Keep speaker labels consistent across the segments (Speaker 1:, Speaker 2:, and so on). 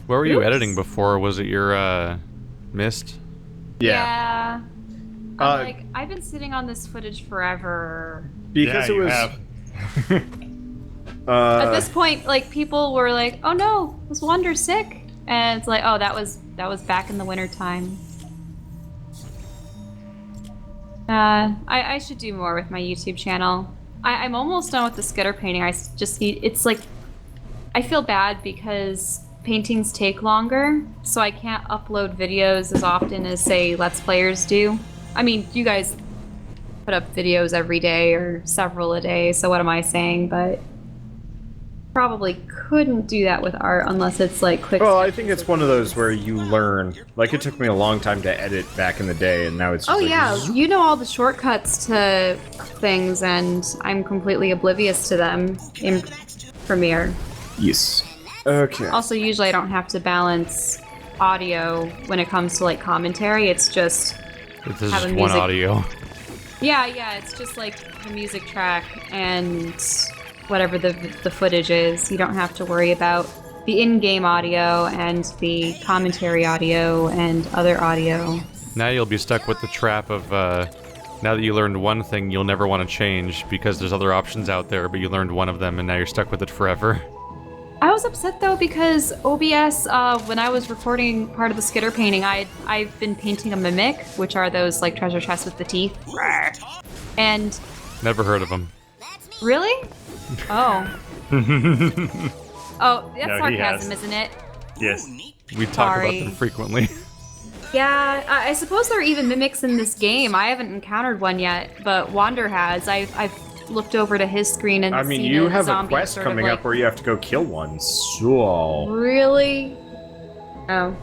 Speaker 1: What were you
Speaker 2: Oops.
Speaker 1: editing before? Was it your mist?
Speaker 2: Yeah.
Speaker 3: Uh,
Speaker 2: I've been sitting on this footage forever.
Speaker 3: because
Speaker 4: Yeah,
Speaker 3: it
Speaker 4: you
Speaker 3: was.
Speaker 4: have.
Speaker 2: At this point, like, people were like, "Oh no, was Wander sick?" And it's like, "Oh, that was back in the winter time." I should do more with my YouTube channel. I'm almost done with the skitter painting. Just need. It's like, I feel bad because paintings take longer, so I can't upload videos as often as, say, Let's Players do. I mean, you guys put up videos every day or several a day, so what am I saying? But probably couldn't do that with art unless it's like quick.
Speaker 3: Well, I think it's one of those where you learn. Like, it took me a long time to edit back in the day, and now it's just
Speaker 2: Oh
Speaker 3: like,
Speaker 2: yeah, you know all the shortcuts to things, and I'm completely oblivious to them in Premiere.
Speaker 3: Yes. Okay.
Speaker 2: Also, usually I don't have to balance audio when it comes to like commentary. It's just
Speaker 1: This is
Speaker 2: have a
Speaker 1: just one
Speaker 2: music-
Speaker 1: audio.
Speaker 2: yeah, it's just like the music track and whatever the footage is. You don't have to worry about the in-game audio and the commentary audio and other audio.
Speaker 1: Now you'll be stuck with the trap of, now that you learned one thing, you'll never want to change because there's other options out there, but you learned one of them and now you're stuck with it forever.
Speaker 2: I was upset though because OBS, when I was recording part of the skitter painting, I've been painting a mimic, which are those like treasure chests with the teeth. And
Speaker 1: Never heard of them.
Speaker 2: really? Oh. Oh, that's
Speaker 4: No, he has.
Speaker 2: sarcasm, isn't it?
Speaker 4: Yes.
Speaker 1: We talk
Speaker 2: Sorry.
Speaker 1: about them frequently.
Speaker 2: Yeah, I suppose there are even mimics in this game. I haven't encountered one yet, but Wander has. I've looked over to his screen and
Speaker 3: I mean,
Speaker 2: seen
Speaker 3: you have a
Speaker 2: zombie
Speaker 3: quest
Speaker 2: sort of,
Speaker 3: coming
Speaker 2: like,
Speaker 3: up where you have to go kill one. So.
Speaker 2: Really? Oh.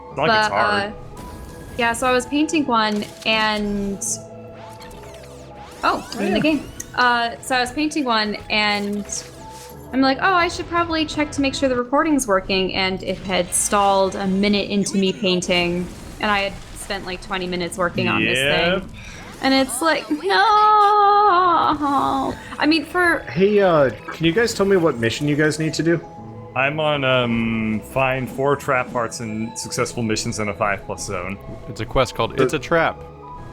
Speaker 4: It's not like it's hard.
Speaker 2: Yeah, so I was painting one and we're in the game. So I was painting one and I'm like, oh, I should probably check to make sure the recording's working, and it had stalled a minute into me painting, and I had spent like 20 minutes working on this
Speaker 4: Yep.
Speaker 2: thing. And it's like, no. I mean, for
Speaker 3: Hey, can you guys tell me what mission you guys need to do?
Speaker 4: I'm on find 4 trap parts and successful missions in a 5+ zone.
Speaker 1: It's a quest called It's a Trap.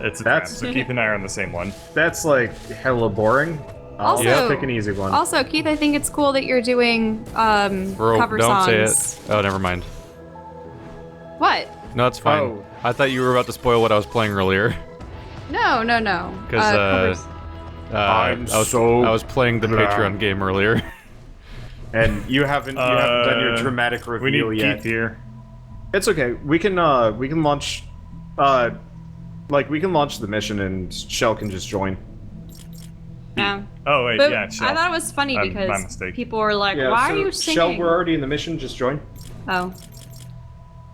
Speaker 4: It's a trap,
Speaker 3: That's-
Speaker 4: so keep an eye on the same one.
Speaker 3: That's like hella boring. I'll
Speaker 2: Also-
Speaker 3: just pick an easy one.
Speaker 2: also, Keith, I think it's cool that you're doing
Speaker 1: Bro,
Speaker 2: cover
Speaker 1: don't
Speaker 2: songs.
Speaker 1: say it. Oh, never mind.
Speaker 2: What?
Speaker 1: No, it's fine.
Speaker 3: Oh.
Speaker 1: I thought you were about to spoil what I was playing earlier.
Speaker 2: No.
Speaker 1: Because
Speaker 2: Covers.
Speaker 3: I'm
Speaker 1: I was playing the
Speaker 3: Yeah.
Speaker 1: Patreon game earlier.
Speaker 3: And you haven't done your dramatic
Speaker 4: We
Speaker 3: reveal
Speaker 4: need
Speaker 3: yet.
Speaker 4: Keith here.
Speaker 3: It's okay. We can launch we can launch the mission and Shell can just join.
Speaker 2: Yeah.
Speaker 4: Oh wait,
Speaker 2: But
Speaker 4: yeah.
Speaker 2: I
Speaker 4: Shell.
Speaker 2: thought it was funny
Speaker 4: My
Speaker 2: because
Speaker 4: mistake.
Speaker 2: people were like,
Speaker 3: Yeah,
Speaker 2: why
Speaker 3: so
Speaker 2: are you singing?
Speaker 3: Shell, we're already in the mission, just join.
Speaker 2: Oh.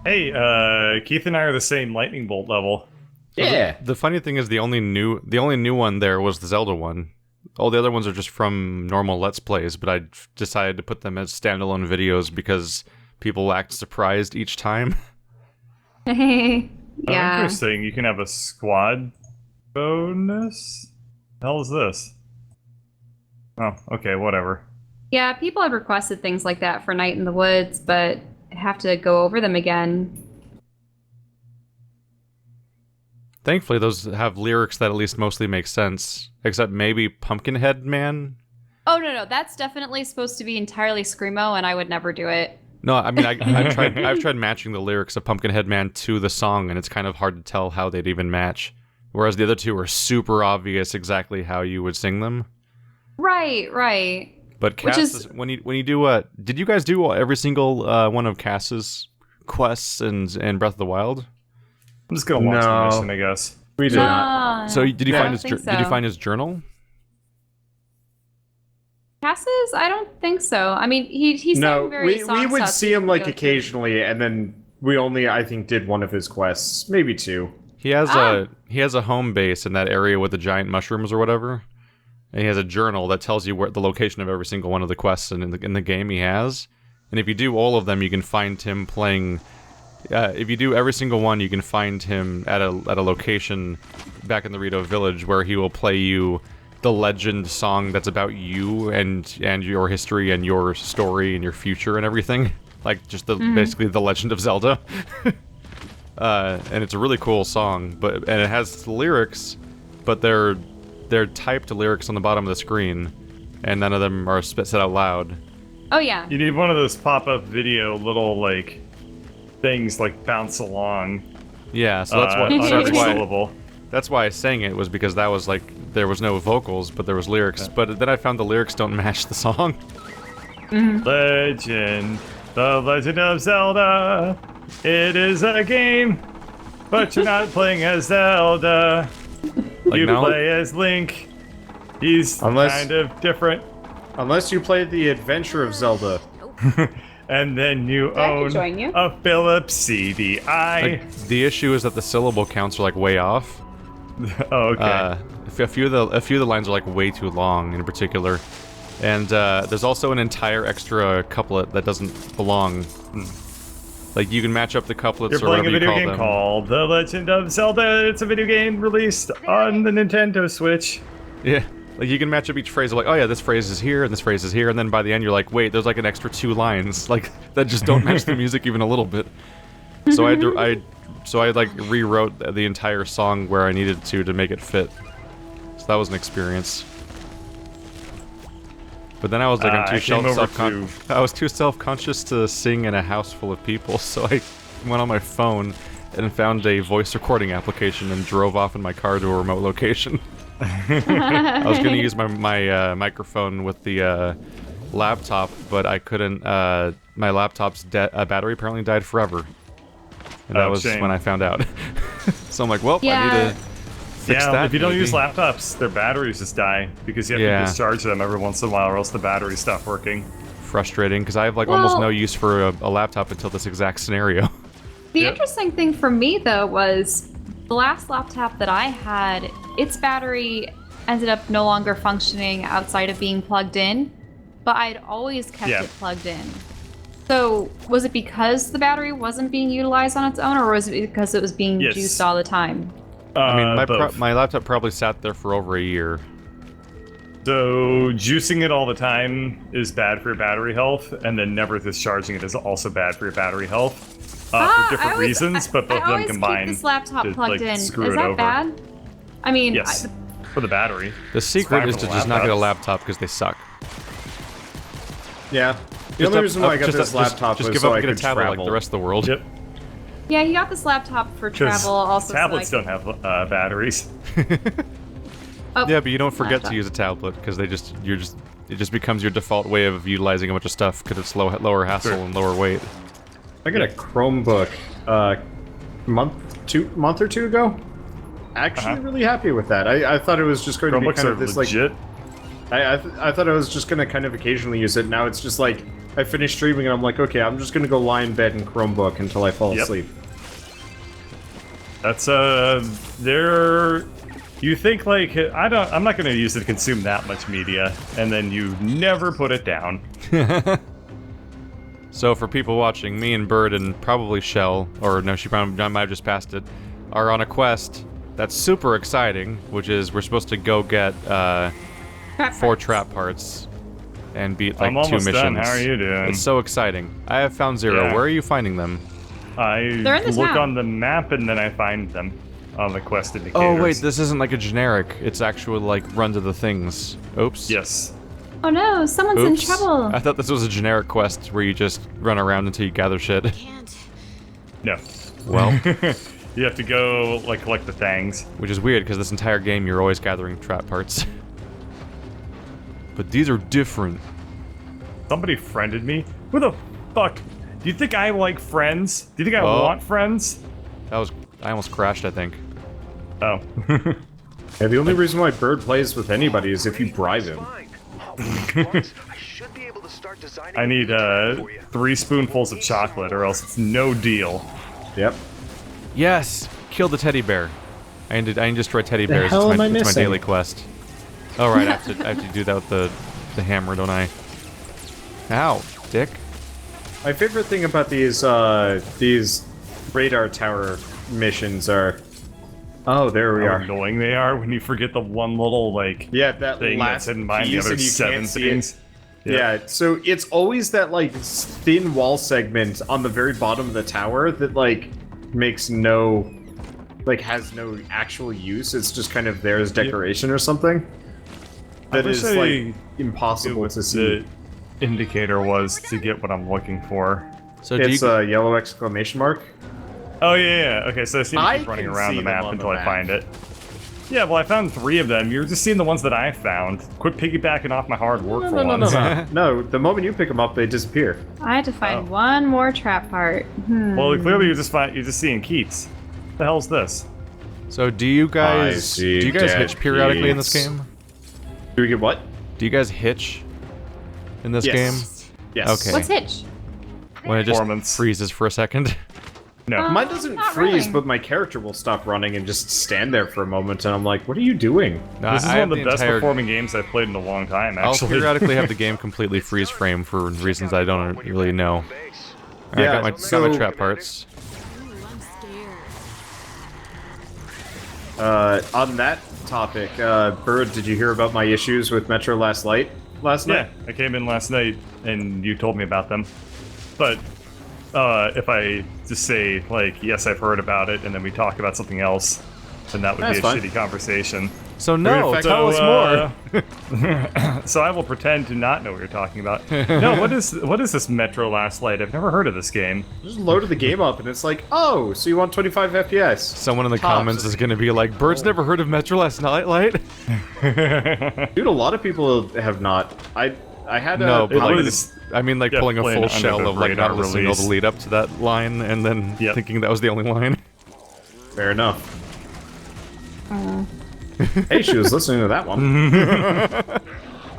Speaker 4: Hey, Keith and I are the same lightning bolt level.
Speaker 3: Yeah.
Speaker 1: The funny thing is the only new one there was the Zelda one. All the other ones are just from normal Let's Plays, but I decided to put them as standalone videos because people act surprised each time.
Speaker 4: Oh,
Speaker 2: Yeah.
Speaker 4: interesting. You can have a squad bonus? The hell is this? Oh, okay, whatever.
Speaker 2: Yeah, people had requested things like that for Night in the Woods, but I have to go over them again.
Speaker 1: Thankfully, those have lyrics that at least mostly make sense. Except maybe Pumpkinhead Man?
Speaker 2: Oh, no, that's definitely supposed to be entirely Screamo, and I would never do it.
Speaker 1: No, I mean, I've tried matching the lyrics of Pumpkinhead Man to the song, and it's kind of hard to tell how they'd even match. Whereas the other two are super obvious exactly how you would sing them.
Speaker 2: Right.
Speaker 1: But
Speaker 2: Which
Speaker 1: Cass,
Speaker 2: is-
Speaker 1: when you do did you guys do every single one of Cass's quests in Breath of the Wild?
Speaker 4: I'm just gonna launch
Speaker 3: No.
Speaker 4: the mission, I guess.
Speaker 3: We did not.
Speaker 1: So did you
Speaker 3: Yeah.
Speaker 1: find
Speaker 2: I don't think
Speaker 1: did you
Speaker 2: so.
Speaker 1: find his journal?
Speaker 2: Cass's? I don't think so. I mean, he
Speaker 3: No,
Speaker 2: sang various
Speaker 3: we
Speaker 2: songs.
Speaker 3: would
Speaker 2: so
Speaker 3: see
Speaker 2: you
Speaker 3: him
Speaker 2: could
Speaker 3: like
Speaker 2: go through.
Speaker 3: occasionally, and then we only, I think, did one of his quests, maybe 2.
Speaker 1: He has
Speaker 2: Ah.
Speaker 1: a home base in that area with the giant mushrooms or whatever, and he has a journal that tells you where the location of every single one of the quests in the game he has. And if you do all of them, you can find him playing. If you do every single one, you can find him at a location back in the Rito village where he will play you the legend song that's about you and your history and your story and your future and everything. like just basically the Legend of Zelda. And it's a really cool song, and it has lyrics, but they're typed lyrics on the bottom of the screen, and none of them are said out loud.
Speaker 2: Oh yeah.
Speaker 4: You need one of those pop-up video little like things like bounce along.
Speaker 1: Yeah, so that's that's why I sang it, was because that was like there was no vocals, but there was lyrics. But then I found the lyrics don't match the song.
Speaker 4: Legend, the Legend of Zelda. It is a game, but you're not playing as Zelda. You play as Link. He's kind of different.
Speaker 3: Unless you play the Adventure of Zelda.
Speaker 4: And then you own a Philips CDI.
Speaker 1: Like, the issue is that the syllable counts are like way off.
Speaker 4: Oh, okay.
Speaker 1: A few of the lines are like way too long in particular, and there's also an entire extra couplet that doesn't belong. Like you can match up the couplets.
Speaker 4: You're playing a video game called The Legend of Zelda. It's a video game released on the Nintendo Switch.
Speaker 1: Yeah. Like, you can match up each phrase, like, oh yeah, this phrase is here, and this phrase is here, and then by the end you're like, wait, there's like an extra 2 lines, like, that just don't match the music even a little bit. So I like, rewrote the entire song where I needed to make it fit. So that was an experience. But then I was like, I was too self-conscious to sing in a house full of people, so I went on my phone and found a voice recording application and drove off in my car to a remote location. I was going to use my microphone with the laptop, but I couldn't. My laptop's battery apparently died forever, and that was when I found out. So I'm like, well, I need to fix that.
Speaker 4: If you don't use laptops, their batteries just die because you have to discharge them every once in a while, or else the batteries stop working.
Speaker 1: Frustrating, because I have like almost no use for a laptop until this exact scenario.
Speaker 2: The interesting thing for me though was the last laptop that I had, its battery ended up no longer functioning outside of being plugged in, but I'd always kept it plugged in. So was it because the battery wasn't being utilized on its own, or was it because it was being juiced all the time?
Speaker 1: I mean, my laptop probably sat there for over a year.
Speaker 4: So juicing it all the time is bad for your battery health, and then never discharging it is also bad for your battery health. For different reasons, but both of them combined.
Speaker 2: Keep this laptop plugged in. Is
Speaker 4: that
Speaker 2: that bad? I mean,
Speaker 4: yes, for the battery.
Speaker 1: The secret is to just not get a laptop because they suck.
Speaker 3: Yeah. The only reason why I got this laptop was so I could travel.
Speaker 1: Like the rest of the world.
Speaker 4: Yep.
Speaker 2: Yeah, you got this laptop for travel. Also,
Speaker 4: tablets don't have batteries.
Speaker 1: Yeah, but you don't forget to use a tablet because it just becomes your default way of utilizing a bunch of stuff because it's lower hassle and lower weight.
Speaker 3: I got a Chromebook month or two ago. Actually, really happy with that. I thought it was just going to be kind of this
Speaker 4: legit.
Speaker 3: I thought I was just going to kind of occasionally use it. Now it's just like I finish streaming and I'm like, okay, I'm just going to go lie in bed and Chromebook until I fall asleep.
Speaker 4: That's there. You think like I'm not going to use it to consume that much media, and then you never put it down.
Speaker 1: So for people watching, me and Bird and probably Shell, or no, she probably might have just passed it, are on a quest that's super exciting, which is we're supposed to go get 4 trap parts and beat like 2 missions.
Speaker 4: I'm almost done. How are you doing?
Speaker 1: It's so exciting. I have found 0.
Speaker 4: Yeah.
Speaker 1: Where are you finding them?
Speaker 4: I look on the map and then I find them on the quest indicators.
Speaker 1: Oh wait, this isn't like a generic. It's actual like run to the things. Oops.
Speaker 4: Yes.
Speaker 2: Oh no, someone's in trouble.
Speaker 1: I thought this was a generic quest where you just run around until you gather shit.
Speaker 4: No.
Speaker 1: Well,
Speaker 4: you have to go like collect the things.
Speaker 1: Which is weird because this entire game you're always gathering trap parts. But these are different.
Speaker 4: Somebody friended me? Who the fuck? Do you think I like friends? Do you think I want friends?
Speaker 1: I almost crashed, I think.
Speaker 4: Oh.
Speaker 3: Yeah, the only reason why Bird plays with anybody is if you bribe him.
Speaker 4: I need 3 spoonfuls of chocolate or else it's no deal.
Speaker 3: Yep.
Speaker 1: Yes! Kill the teddy bear. I need to destroy teddy bears.
Speaker 3: It's my
Speaker 1: daily quest. Oh right, I have to do that with the hammer, don't I? Ow, dick.
Speaker 3: My favorite thing about these radar tower missions are... Oh, there we are.
Speaker 4: How annoying they are when you forget the one little, like,
Speaker 3: that
Speaker 4: thing
Speaker 3: last
Speaker 4: that's hidden behind the other 7 things.
Speaker 3: Yeah, so it's always that, like, thin wall segment on the very bottom of the tower that, like, makes no... like, has no actual use. It's just kind of there as decoration or something. That is, like, impossible to see.
Speaker 4: The indicator was to get what I'm looking for.
Speaker 1: So
Speaker 3: It's a yellow exclamation mark.
Speaker 4: Oh, yeah. Okay, so I seem to keep running
Speaker 3: can
Speaker 4: around
Speaker 3: see
Speaker 4: the
Speaker 3: them
Speaker 4: map
Speaker 3: on
Speaker 4: until
Speaker 3: the
Speaker 4: I find it. Yeah, well, I found 3 of them. You're just seeing the ones that I found. Quit piggybacking off my hard work for once.
Speaker 3: No, the moment you pick them up, they disappear.
Speaker 2: I had to find one more trap part.
Speaker 4: Well, clearly you're just seeing Keats. What the hell's this?
Speaker 1: So do you guys hitch periodically in this game?
Speaker 3: Do we get what?
Speaker 1: Do you guys hitch in this
Speaker 3: Yes.
Speaker 1: game?
Speaker 3: Yes.
Speaker 1: Okay.
Speaker 2: What's Hitch?
Speaker 1: When it just
Speaker 4: Performance.
Speaker 1: freezes for a second.
Speaker 4: No.
Speaker 3: Mine doesn't
Speaker 2: Not
Speaker 3: freeze,
Speaker 2: really.
Speaker 3: but my character will stop running and just stand there for a moment, and I'm like, what are you doing?
Speaker 1: No,
Speaker 4: This is
Speaker 1: I
Speaker 4: one
Speaker 1: have
Speaker 4: of the best
Speaker 1: entire-
Speaker 4: performing games I've played in a long time,
Speaker 1: I'll
Speaker 4: actually.
Speaker 1: periodically have the game completely freeze frame for reasons I don't really know. Alright,
Speaker 3: Yeah,
Speaker 1: got my
Speaker 3: so-
Speaker 1: trap parts.
Speaker 3: On that topic, Bird, did you hear about my issues with Metro Last Light last
Speaker 4: Yeah,
Speaker 3: night?
Speaker 4: I came in last night and you told me about them. But if I just say, like, yes, I've heard about it, and then we talk about something else, then that would
Speaker 3: That's
Speaker 4: be a
Speaker 3: fine.
Speaker 4: shitty conversation.
Speaker 1: So no,
Speaker 3: fact,
Speaker 1: tell us more.
Speaker 4: So I will pretend to not know what you're talking about. No, what is this Metro Last Light? I've never heard of this game.
Speaker 3: Just loaded the game up, and it's like, oh, so you want 25 FPS?
Speaker 1: Someone in the
Speaker 3: Tops.
Speaker 1: comments is gonna be like, "Bird's never heard of Metro Last Light?"
Speaker 3: Dude, a lot of people have not. I had a...
Speaker 1: No, but like,
Speaker 4: was
Speaker 1: I mean, like pulling a
Speaker 4: definitely
Speaker 1: full
Speaker 4: under
Speaker 1: shell
Speaker 4: the
Speaker 1: of like
Speaker 4: radar
Speaker 1: not listening to all the
Speaker 4: release.
Speaker 1: lead up to that line and then
Speaker 4: Yep.
Speaker 1: thinking that was the only line.
Speaker 3: Fair enough. Hey, she was listening to that one.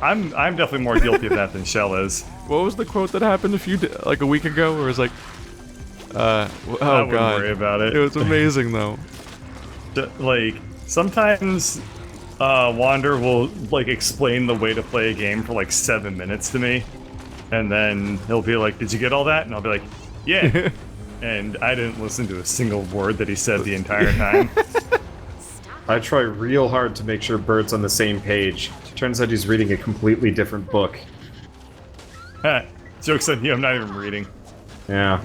Speaker 4: I'm definitely more guilty of that than Shell is.
Speaker 1: What was the quote that happened like a week ago? Where it was like,
Speaker 4: I
Speaker 1: oh
Speaker 4: wouldn't
Speaker 1: god,
Speaker 4: worry about it.
Speaker 1: it was amazing though.
Speaker 4: Like, sometimes Wander will, like, explain the way to play a game for, like, 7 minutes to me. And then he'll be like, did you get all that? And I'll be like, yeah. And I didn't listen to a single word that he said the entire time.
Speaker 3: I try real hard to make sure Bird's on the same page. Turns out he's reading a completely different book.
Speaker 4: Joke's on you, I'm not even reading.
Speaker 3: Yeah.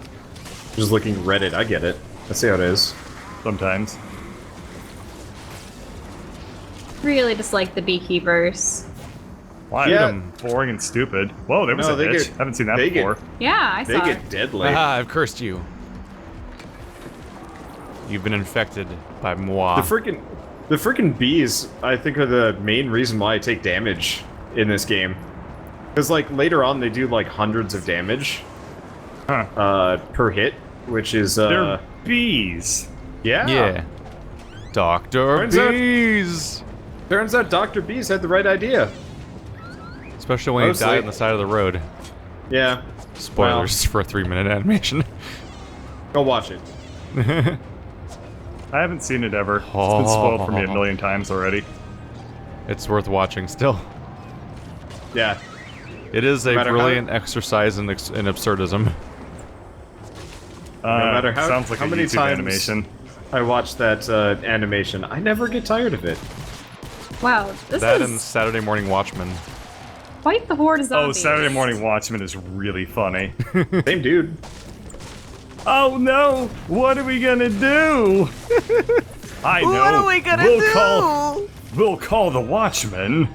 Speaker 3: Just looking Reddit, I get it. I see how it is.
Speaker 4: Sometimes.
Speaker 2: Really dislike the beekeepers.
Speaker 4: Why?
Speaker 3: Yeah.
Speaker 4: Boring and stupid. Whoa, there was
Speaker 3: No,
Speaker 4: a
Speaker 3: they
Speaker 4: hitch.
Speaker 3: get-
Speaker 4: Haven't seen that
Speaker 3: they
Speaker 4: before.
Speaker 3: get-
Speaker 2: Yeah, I
Speaker 3: They
Speaker 2: saw it.
Speaker 3: get deadly.
Speaker 1: Ah, I've cursed you. You've been infected by moi.
Speaker 3: The freaking bees, I think, are the main reason why I take damage in this game. Because, like, later on they do, like, hundreds of damage per hit, which is,
Speaker 4: They're bees.
Speaker 3: yeah.
Speaker 1: Yeah. Dr.
Speaker 3: Turns out-
Speaker 1: Bees!
Speaker 3: Turns out Dr. Bees had the right idea.
Speaker 1: Especially when you die
Speaker 3: Mostly.
Speaker 1: on the side of the road.
Speaker 3: Yeah.
Speaker 1: Spoilers for a 3-minute animation.
Speaker 3: Go watch it.
Speaker 4: I haven't seen it ever. It's been spoiled for me a million times already.
Speaker 1: It's worth watching still.
Speaker 3: Yeah.
Speaker 1: It is a
Speaker 3: matter how-
Speaker 1: brilliant exercise in absurdism.
Speaker 3: No matter how,
Speaker 4: sounds like
Speaker 3: how
Speaker 4: a
Speaker 3: many
Speaker 4: YouTube
Speaker 3: times
Speaker 4: animation.
Speaker 3: I watched that animation, I never get tired of it.
Speaker 2: Wow, this
Speaker 1: That
Speaker 2: is
Speaker 1: and Saturday Morning Watchmen.
Speaker 2: quite the horde of
Speaker 4: Oh,
Speaker 2: zombies.
Speaker 4: Saturday Morning Watchmen is really funny.
Speaker 3: Same dude.
Speaker 4: Oh no! What are we gonna do? I know.
Speaker 1: What are we gonna do?
Speaker 4: We'll call the Watchmen.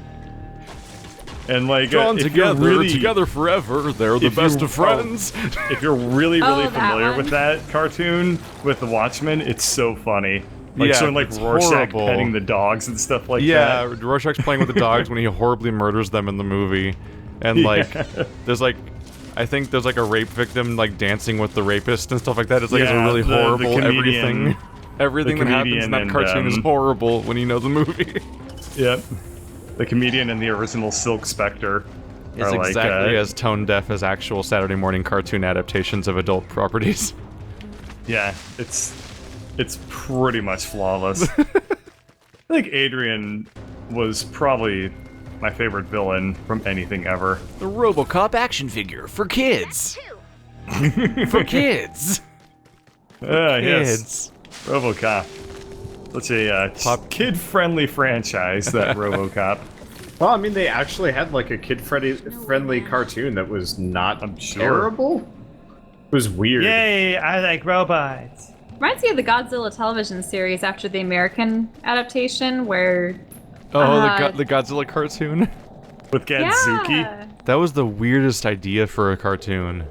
Speaker 4: And like,
Speaker 1: Drawn
Speaker 4: if you're
Speaker 1: together,
Speaker 4: really,
Speaker 1: together forever, they're the
Speaker 4: if
Speaker 1: best
Speaker 4: you-
Speaker 1: of friends.
Speaker 4: if you're really
Speaker 2: Oh, that
Speaker 4: familiar
Speaker 2: one.
Speaker 4: with that cartoon with the Watchmen, it's so funny. Like
Speaker 1: Yeah,
Speaker 4: showing like
Speaker 1: it's
Speaker 4: Rorschach
Speaker 1: horrible.
Speaker 4: petting the dogs and stuff like
Speaker 1: Yeah,
Speaker 4: that.
Speaker 1: Rorschach's playing with the dogs when he horribly murders them in the movie. And like, there's like, I think there's like a rape victim like dancing with the rapist and stuff like that. It's like it's a
Speaker 4: Yeah,
Speaker 1: really
Speaker 4: the
Speaker 1: horrible
Speaker 4: comedian-
Speaker 1: everything. Everything that happens in that
Speaker 4: comedian
Speaker 1: cartoon is
Speaker 4: and,
Speaker 1: horrible when you know the movie.
Speaker 4: Yep. The comedian and the original Silk Spectre.
Speaker 1: It's
Speaker 4: are like,
Speaker 1: exactly as tone deaf as actual Saturday morning cartoon adaptations of adult properties.
Speaker 4: Yeah, it's pretty much flawless. I think Adrian was probably my favorite villain from anything ever.
Speaker 1: The RoboCop action figure for kids. For kids.
Speaker 4: Yes, RoboCop. Such a kid-friendly franchise, that RoboCop.
Speaker 3: Well, I mean, they actually had like a kid-friendly cartoon that was not
Speaker 4: I'm sure.
Speaker 3: terrible. It was weird.
Speaker 4: Yay! I like robots.
Speaker 2: Reminds me of the Godzilla television series after the American adaptation, where
Speaker 1: The Godzilla cartoon?
Speaker 4: With Gadzuki.
Speaker 2: yeah,
Speaker 1: That was the weirdest idea for a cartoon.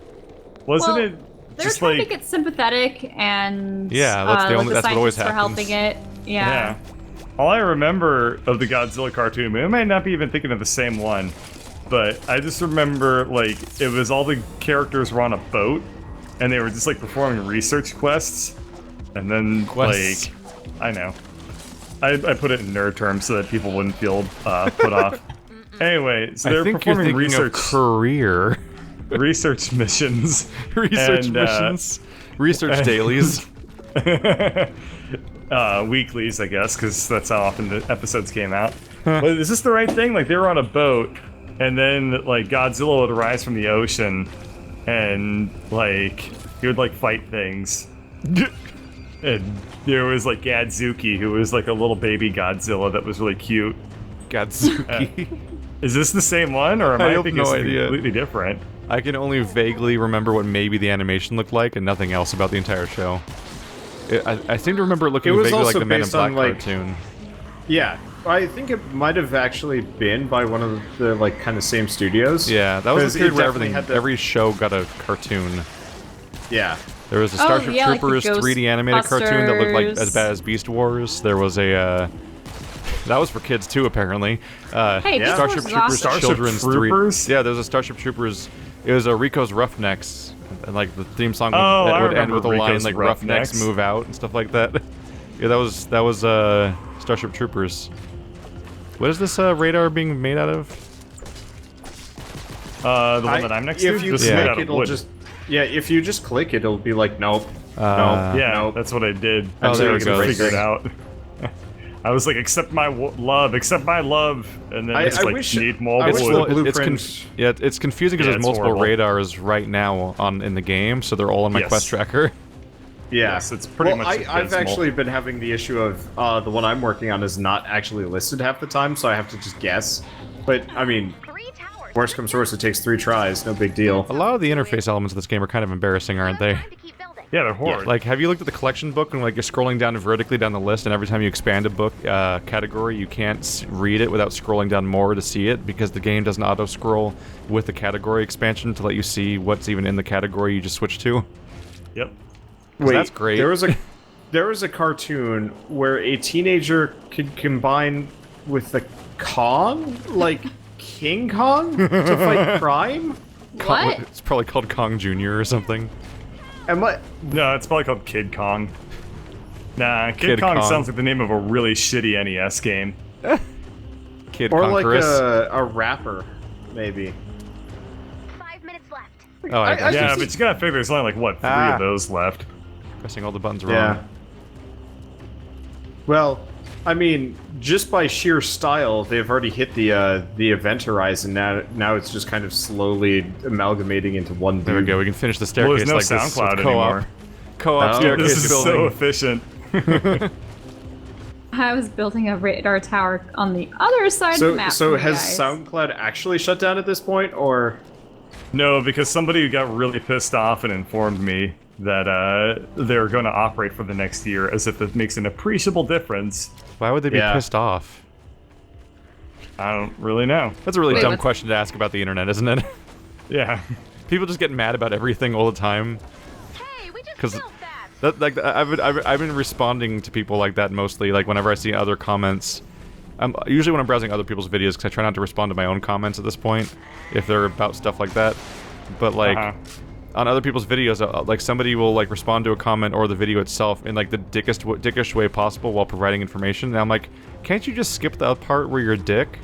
Speaker 4: Wasn't
Speaker 2: Well,
Speaker 4: it
Speaker 2: they're
Speaker 4: just
Speaker 2: trying
Speaker 4: like...
Speaker 2: to make it sympathetic and
Speaker 1: Yeah, that's the only-
Speaker 2: the
Speaker 1: that's what always
Speaker 2: scientists were helping it.
Speaker 4: Yeah. All I remember of the Godzilla cartoon, I might not be even thinking of the same one, but I just remember, like, it was all the characters were on a boat, and they were just, like, performing research quests, and then,
Speaker 1: Quests.
Speaker 4: like, I know. I put it in nerd terms so that people wouldn't feel put off. Anyway, so they
Speaker 1: I
Speaker 4: were
Speaker 1: think you're
Speaker 4: performing
Speaker 1: thinking of career.
Speaker 4: research missions.
Speaker 1: Research
Speaker 4: And,
Speaker 1: missions. Research dailies.
Speaker 4: Weeklies, I guess, because that's how often the episodes came out. But is this the right thing? Like, they were on a boat, and then, like, Godzilla would rise from the ocean, and, like, he would, like, fight things. And there was, like, Gadzuki, who was, like, a little baby Godzilla that was really cute.
Speaker 1: Gadzuki.
Speaker 4: Is this the same one, or am
Speaker 1: I
Speaker 4: I,
Speaker 1: have
Speaker 4: thinking
Speaker 1: no
Speaker 4: something
Speaker 1: idea.
Speaker 4: completely different?
Speaker 1: I can only vaguely remember what maybe the animation looked like and nothing else about the entire show. I seem to remember it looking
Speaker 3: It was
Speaker 1: vaguely like
Speaker 3: also
Speaker 1: the Men in
Speaker 3: based
Speaker 1: Black
Speaker 3: on, like-
Speaker 1: cartoon.
Speaker 3: Yeah, I think it might have actually been by one of the like kind of same studios.
Speaker 1: Yeah, that was
Speaker 3: 'Cause
Speaker 1: the
Speaker 3: it
Speaker 1: period where
Speaker 3: definitely had the-
Speaker 1: every show got a cartoon.
Speaker 3: Yeah.
Speaker 1: There was a Starship
Speaker 2: yeah, like the
Speaker 1: Troopers 3D animated cartoon that looked like as
Speaker 2: Ghostbusters.
Speaker 1: bad as Beast Wars. There was a that was for kids too, apparently.
Speaker 2: Hey,
Speaker 3: Yeah.
Speaker 1: Starship
Speaker 2: Beast Wars is
Speaker 1: Troopers
Speaker 2: awesome.
Speaker 4: Starship
Speaker 1: Children's
Speaker 4: Troopers?
Speaker 1: 3. Yeah, there was a Starship Troopers. It was a Rico's Roughnecks, and like the theme song
Speaker 4: Oh, I
Speaker 1: would end
Speaker 4: remember
Speaker 1: with a line
Speaker 4: Rico's
Speaker 1: like Roughnecks
Speaker 4: Roughnecks.
Speaker 1: move out and stuff like that. Yeah, that was Starship Troopers. What is this radar being made out of?
Speaker 4: The one that I'm next to?
Speaker 3: If you
Speaker 4: This is made
Speaker 3: click,
Speaker 4: out of
Speaker 3: it'll
Speaker 4: wood.
Speaker 3: just if you just click, it'll be like nope, nope,
Speaker 4: Yeah,
Speaker 3: nope.
Speaker 4: that's what I did.
Speaker 1: Oh,
Speaker 4: Until
Speaker 1: there
Speaker 4: I
Speaker 1: it
Speaker 4: could
Speaker 1: goes.
Speaker 4: figure it out. I was like, accept my love, and then it's like,
Speaker 3: wish-
Speaker 4: need more
Speaker 3: I wish
Speaker 4: wood.
Speaker 3: the
Speaker 1: It's
Speaker 3: blueprint-
Speaker 1: it's confusing because
Speaker 4: Yeah,
Speaker 1: there's
Speaker 4: it's
Speaker 1: multiple
Speaker 4: horrible.
Speaker 1: radars right now in the game, so they're all on my
Speaker 4: Yes.
Speaker 1: quest tracker.
Speaker 3: Yeah,
Speaker 4: Yes, it's pretty much
Speaker 3: I've
Speaker 4: abysmal.
Speaker 3: actually been having the issue of the one I'm working on is not actually listed half the time, so I have to just guess. But I mean, worst comes to worst, it takes 3 tries, no big deal.
Speaker 1: A lot of the interface elements of this game are kind of embarrassing, aren't they?
Speaker 4: Yeah, they're horrid.
Speaker 1: Like, have you looked at the collection book and like you're scrolling down vertically down the list, and every time you expand a book category, you can't read it without scrolling down more to see it because the game doesn't auto-scroll with the category expansion to let you see what's even in the category you just switched to.
Speaker 4: Yep.
Speaker 3: Wait,
Speaker 1: that's great.
Speaker 3: There was a cartoon where a teenager could combine with the Kong, like King Kong, to fight crime.
Speaker 2: What?
Speaker 1: It's probably called Kong Jr. or something.
Speaker 3: Am I?
Speaker 4: No, it's probably called Kid Kong. Nah, Kid
Speaker 1: Kid
Speaker 4: Kong
Speaker 1: Kong.
Speaker 4: sounds like the name of a really shitty NES game.
Speaker 1: Kid
Speaker 3: Or
Speaker 1: Conquerus.
Speaker 3: like a rapper, maybe.
Speaker 5: 5 minutes left.
Speaker 1: Oh, I
Speaker 3: I
Speaker 1: got
Speaker 4: Yeah,
Speaker 3: just-
Speaker 4: but you gotta figure there's only like, what, 3
Speaker 1: Ah.
Speaker 4: of those left.
Speaker 1: pressing all the buttons wrong.
Speaker 3: Yeah. Well, I mean, just by sheer style, they've already hit the event horizon. Now it's just kind of slowly amalgamating into one dude.
Speaker 1: There we go. We can finish the
Speaker 4: Well,
Speaker 1: staircase
Speaker 4: there's no
Speaker 1: like this.
Speaker 4: SoundCloud
Speaker 1: with co-op.
Speaker 4: anymore.
Speaker 1: Co-op
Speaker 3: Oh.
Speaker 1: staircase
Speaker 4: This is
Speaker 1: building.
Speaker 4: so efficient.
Speaker 2: I was building a radar tower on the other side of the map.
Speaker 3: So
Speaker 2: from you
Speaker 3: has
Speaker 2: guys.
Speaker 3: SoundCloud actually shut down at this point, or?
Speaker 4: No, because somebody got really pissed off and informed me that they're going to operate for the next year as if it makes an appreciable difference.
Speaker 1: Why would they be
Speaker 3: Yeah.
Speaker 1: pissed off?
Speaker 4: I don't really know.
Speaker 1: That's a really
Speaker 2: Wait,
Speaker 1: dumb
Speaker 2: what's-
Speaker 1: question to ask about the internet, isn't it?
Speaker 4: Yeah.
Speaker 1: People just get mad about everything all the time.
Speaker 5: Hey, we just
Speaker 1: 'Cause
Speaker 5: built that.
Speaker 1: I've been responding to people like that mostly. Like whenever I see other comments, usually when I'm browsing other people's videos, because I try not to respond to my own comments at this point if they're about stuff like that. But like on other people's videos, like somebody will like respond to a comment or the video itself in like the dickish way possible while providing information. And I'm like, can't you just skip the part where you're a dick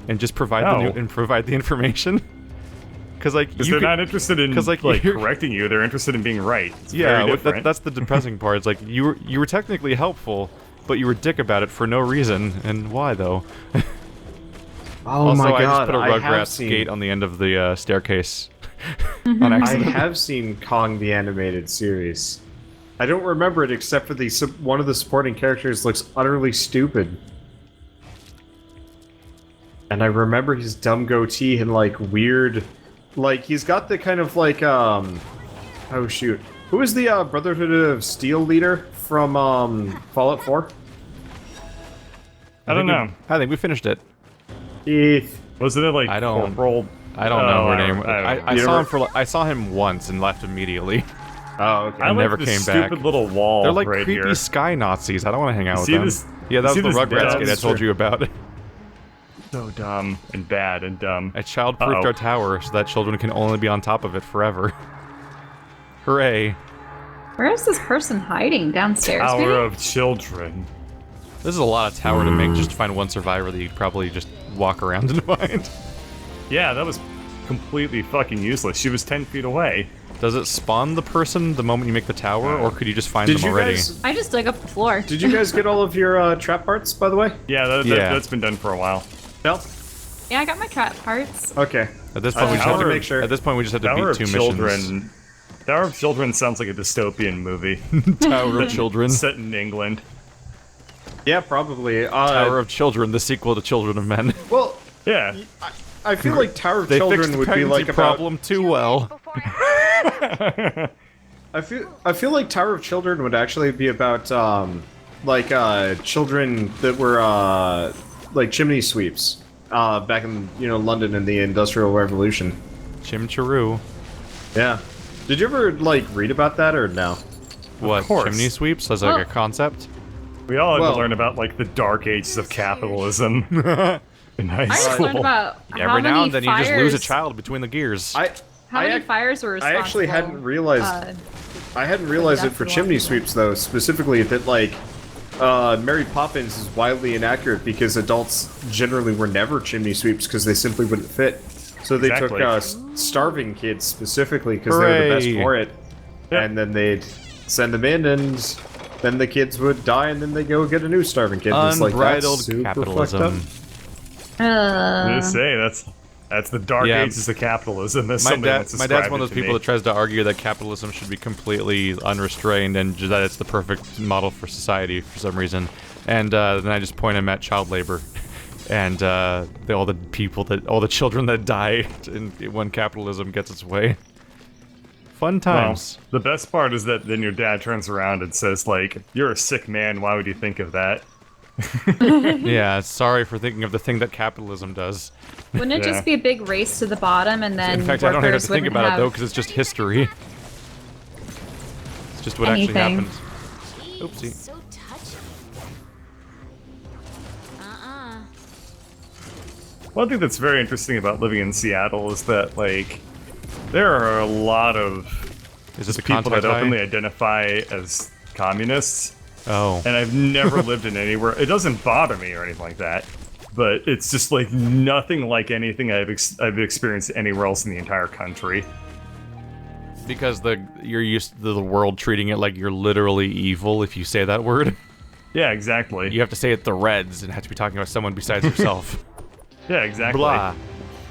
Speaker 1: and just provide provide the information? Because like
Speaker 4: Because they're not interested in
Speaker 1: 'cause, like,
Speaker 4: like
Speaker 1: you're-
Speaker 4: correcting you. They're interested in being right. It's
Speaker 1: yeah,
Speaker 4: very
Speaker 1: what-
Speaker 4: different.
Speaker 1: that's the depressing part. It's like you were technically helpful, but you were a dick about it for no reason. And why though?
Speaker 3: Oh
Speaker 1: Also,
Speaker 3: my
Speaker 1: I just
Speaker 3: god!
Speaker 1: put a
Speaker 3: I have
Speaker 1: Rugrats
Speaker 3: seen,
Speaker 1: gate on the end of the staircase on
Speaker 3: I
Speaker 1: accident.
Speaker 3: have seen Kong the animated series. I don't remember it except for one of the supporting characters looks utterly stupid. And I remember his dumb goatee and like weird, like he's got the kind of like oh shoot, who is the Brotherhood of Steel leader from Fallout 4?
Speaker 4: I don't know.
Speaker 1: I think we finished it.
Speaker 4: Wasn't it like
Speaker 1: I don't
Speaker 4: Corporal?
Speaker 1: I don't know her name.
Speaker 3: I
Speaker 1: I saw him once and left immediately.
Speaker 3: Oh, okay.
Speaker 4: I like
Speaker 1: never
Speaker 4: the
Speaker 1: came
Speaker 4: stupid
Speaker 1: back.
Speaker 4: little wall.
Speaker 1: They're like
Speaker 4: right
Speaker 1: creepy
Speaker 4: here.
Speaker 1: sky Nazis. I don't want to hang out with
Speaker 4: See
Speaker 1: them.
Speaker 4: this-
Speaker 1: Yeah, that was
Speaker 4: see
Speaker 1: the
Speaker 4: this
Speaker 1: Rugrats
Speaker 4: dumb
Speaker 1: kid I told you about.
Speaker 4: So dumb and bad and dumb.
Speaker 1: I child-proofed our tower so that children can only be on top of it forever. Hooray.
Speaker 2: Where is this person hiding? Downstairs,
Speaker 4: Tower
Speaker 2: maybe?
Speaker 4: of Children.
Speaker 1: This is a lot of tower to make just to find one survivor that you'd probably just walk around and find.
Speaker 4: Yeah, that was completely fucking useless. She was 10 feet away.
Speaker 1: Does it spawn the person the moment you make the tower, or could you just find them already?
Speaker 2: I just dug up the floor.
Speaker 3: Did you guys get all of your trap parts, by the way?
Speaker 4: Yeah, that's been done for a while.
Speaker 3: No.
Speaker 2: Yeah, I got my trap parts.
Speaker 3: Okay.
Speaker 1: At this point, we just have to make sure. At this point, we just have to
Speaker 4: Tower
Speaker 1: beat
Speaker 4: of
Speaker 1: 2
Speaker 4: Children.
Speaker 1: missions.
Speaker 4: Tower of Children sounds like a dystopian movie.
Speaker 1: Tower of Children.
Speaker 4: Set in England.
Speaker 3: Yeah, probably.
Speaker 1: Tower of Children, the sequel to Children of Men.
Speaker 3: Well,
Speaker 4: Yeah.
Speaker 3: I feel like Tower of
Speaker 1: They fixed
Speaker 3: Children
Speaker 1: the
Speaker 3: would be
Speaker 1: pregnancy
Speaker 3: like about.
Speaker 1: problem too well.
Speaker 3: I feel like Tower of Children would actually be about children that were like chimney sweeps back in London in the Industrial Revolution.
Speaker 1: Chimcharoo.
Speaker 3: Yeah. Did you ever like read about that or no?
Speaker 1: What,
Speaker 4: course.
Speaker 1: chimney sweeps as like a concept?
Speaker 4: We all had
Speaker 3: Well-
Speaker 4: to learn about like the dark ages of capitalism in high
Speaker 2: I just
Speaker 4: school.
Speaker 2: learned about how
Speaker 1: Every
Speaker 2: many
Speaker 1: now and then you just lose a
Speaker 2: fires-
Speaker 1: child between the gears.
Speaker 2: How many fires were
Speaker 3: I
Speaker 2: responsible?
Speaker 3: actually hadn't realized. I hadn't realized it for
Speaker 2: That's
Speaker 3: chimney
Speaker 2: the one.
Speaker 3: sweeps though, specifically that like Mary Poppins is wildly inaccurate because adults generally were never chimney sweeps because they simply wouldn't fit. So they
Speaker 4: Exactly.
Speaker 3: took starving kids specifically because they were the best
Speaker 1: Hooray.
Speaker 3: for it,
Speaker 4: Yep.
Speaker 3: and then they'd send them in, and then the kids would die, and then they go get a new starving kid. And it's like, that's
Speaker 1: Unbridled
Speaker 3: super
Speaker 1: capitalism.
Speaker 3: fucked
Speaker 4: I just say that's the dark
Speaker 1: Yeah.
Speaker 4: ages of capitalism. As
Speaker 1: My
Speaker 4: somebody once
Speaker 1: dad's
Speaker 4: described
Speaker 1: one of
Speaker 4: it
Speaker 1: those
Speaker 4: to
Speaker 1: people
Speaker 4: me.
Speaker 1: that tries to argue that capitalism should be completely unrestrained and that it's the perfect model for society for some reason. And then I just point him at child labor and all the children that die when capitalism gets its way. Fun
Speaker 4: Well,
Speaker 1: times.
Speaker 4: the best part is that then your dad turns around and says like, "You're a sick man. Why would you think of that?"
Speaker 1: Yeah, sorry for thinking of the thing that capitalism does.
Speaker 2: Wouldn't it
Speaker 4: Yeah.
Speaker 2: just be a big race to the bottom and then
Speaker 1: In fact, I don't even have
Speaker 2: workers
Speaker 1: to think
Speaker 2: wouldn't
Speaker 1: about it
Speaker 2: have
Speaker 1: though, because it's just history. It's just what
Speaker 2: anything.
Speaker 1: actually happened. Oopsie.
Speaker 5: So touching.
Speaker 4: One thing that's very interesting about living in Seattle is that like there are a lot of
Speaker 1: Is this a
Speaker 4: people that
Speaker 1: contact
Speaker 4: openly
Speaker 1: eye?
Speaker 4: identify as communists.
Speaker 1: Oh.
Speaker 4: And I've never lived in anywhere. It doesn't bother me or anything like that, but it's just like nothing like anything I've experienced anywhere else in the entire country.
Speaker 1: Because you're used to the world treating it like you're literally evil if you say that word.
Speaker 4: Yeah, exactly.
Speaker 1: You have to say it the Reds and have to be talking about someone besides yourself.
Speaker 4: Yeah, exactly.
Speaker 1: Blah.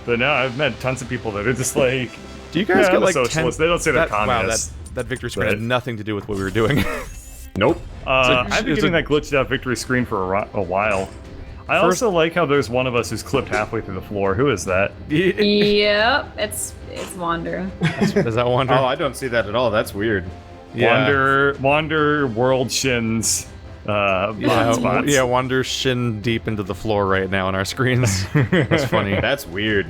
Speaker 4: But now I've met tons of people that are just like,
Speaker 1: Do you guys
Speaker 4: Yeah,
Speaker 1: get
Speaker 4: I'm a
Speaker 1: like
Speaker 4: socialist.
Speaker 1: 10...
Speaker 4: They don't say they're
Speaker 1: Wow,
Speaker 4: communists.
Speaker 1: that victory screen
Speaker 4: But-
Speaker 1: had nothing to do with what we were doing.
Speaker 3: Nope.
Speaker 4: I've been
Speaker 1: it's
Speaker 4: getting
Speaker 1: a-
Speaker 4: that glitched out victory screen for a while. I also like how there's one of us who's clipped halfway through the floor. Who is that?
Speaker 2: Yep, it's Wander.
Speaker 1: Does that wonder?
Speaker 3: Oh, I don't see that at all. That's weird.
Speaker 4: Wander World Shins. Blind spots.
Speaker 1: Yeah, Wander's shin deep into the floor right now on our screens. That's funny.
Speaker 3: That's weird.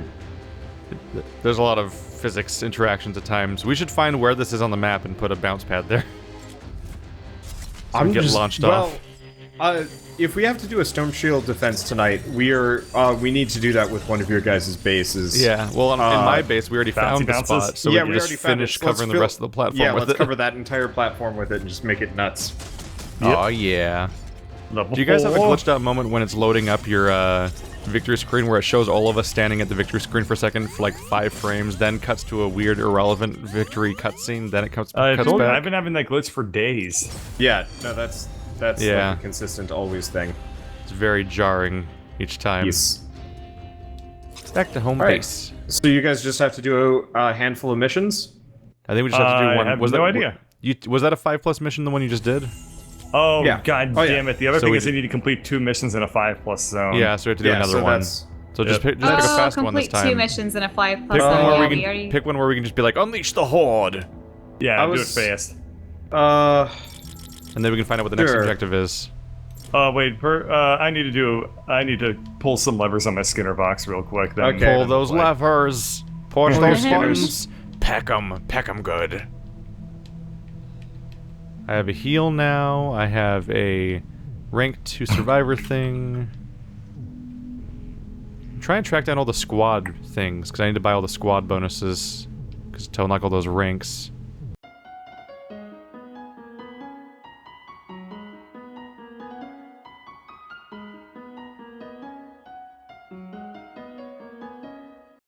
Speaker 1: There's a lot of physics interactions at times. We should find where this is on the map and put a bounce pad there. So we get launched off.
Speaker 3: If we have to do a storm shield defense tonight, we need to do that with one of your guys' bases.
Speaker 1: Yeah, well, in my base, we already found the
Speaker 4: bounces?
Speaker 1: spot, so
Speaker 3: yeah,
Speaker 1: we
Speaker 3: we
Speaker 1: can
Speaker 3: already
Speaker 1: just
Speaker 3: found
Speaker 1: finish
Speaker 3: it. So let's
Speaker 1: covering the
Speaker 3: fill-
Speaker 1: rest of the platform
Speaker 3: Yeah,
Speaker 1: with
Speaker 3: let's
Speaker 1: it.
Speaker 3: cover that entire platform with it and just make it nuts.
Speaker 1: Oh, yeah.
Speaker 4: Level
Speaker 1: Do you guys have a
Speaker 4: 4.
Speaker 1: glitched out moment when it's loading up your victory screen where it shows all of us standing at the victory screen for a second for like 5 frames, then cuts to a weird, irrelevant victory cutscene, then it cuts back?
Speaker 4: I've been having that glitch for days.
Speaker 3: Yeah, no, that's
Speaker 1: Yeah.
Speaker 3: like a consistent always thing.
Speaker 1: It's very jarring each time.
Speaker 3: Yes.
Speaker 1: Back to home
Speaker 3: All right.
Speaker 1: base.
Speaker 3: So you guys just have to do a handful of missions?
Speaker 1: I think we just have to do one.
Speaker 4: I have
Speaker 1: was
Speaker 4: no
Speaker 1: that,
Speaker 4: idea.
Speaker 1: Was that a 5+ mission, the one you just did?
Speaker 4: Oh,
Speaker 3: Yeah.
Speaker 4: god
Speaker 3: Oh, yeah.
Speaker 4: damn it. The other
Speaker 1: So
Speaker 4: thing
Speaker 1: we
Speaker 4: is I need to complete 2 missions in a 5+ zone.
Speaker 1: Yeah, so we have to do
Speaker 3: yeah,
Speaker 1: another
Speaker 3: so
Speaker 1: one. So just pick a fast one this
Speaker 2: complete
Speaker 1: time.
Speaker 2: 2 missions in a 5+.
Speaker 1: Pick one,
Speaker 2: yeah,
Speaker 1: where
Speaker 2: we already...
Speaker 1: pick one where we can just be like, unleash the horde!
Speaker 4: Yeah, do it fast.
Speaker 1: And then we can find out what the next objective is.
Speaker 4: Wait, I need to pull some levers on my Skinner box real quick. Then
Speaker 3: Okay.
Speaker 1: Pull those levers! Push those
Speaker 2: Skinners.
Speaker 1: buttons! Peck 'em good. I have a heal now, I have a rank 2 survivor thing. Try and track down all the squad things, because I need to buy all the squad bonuses to unlock all those ranks.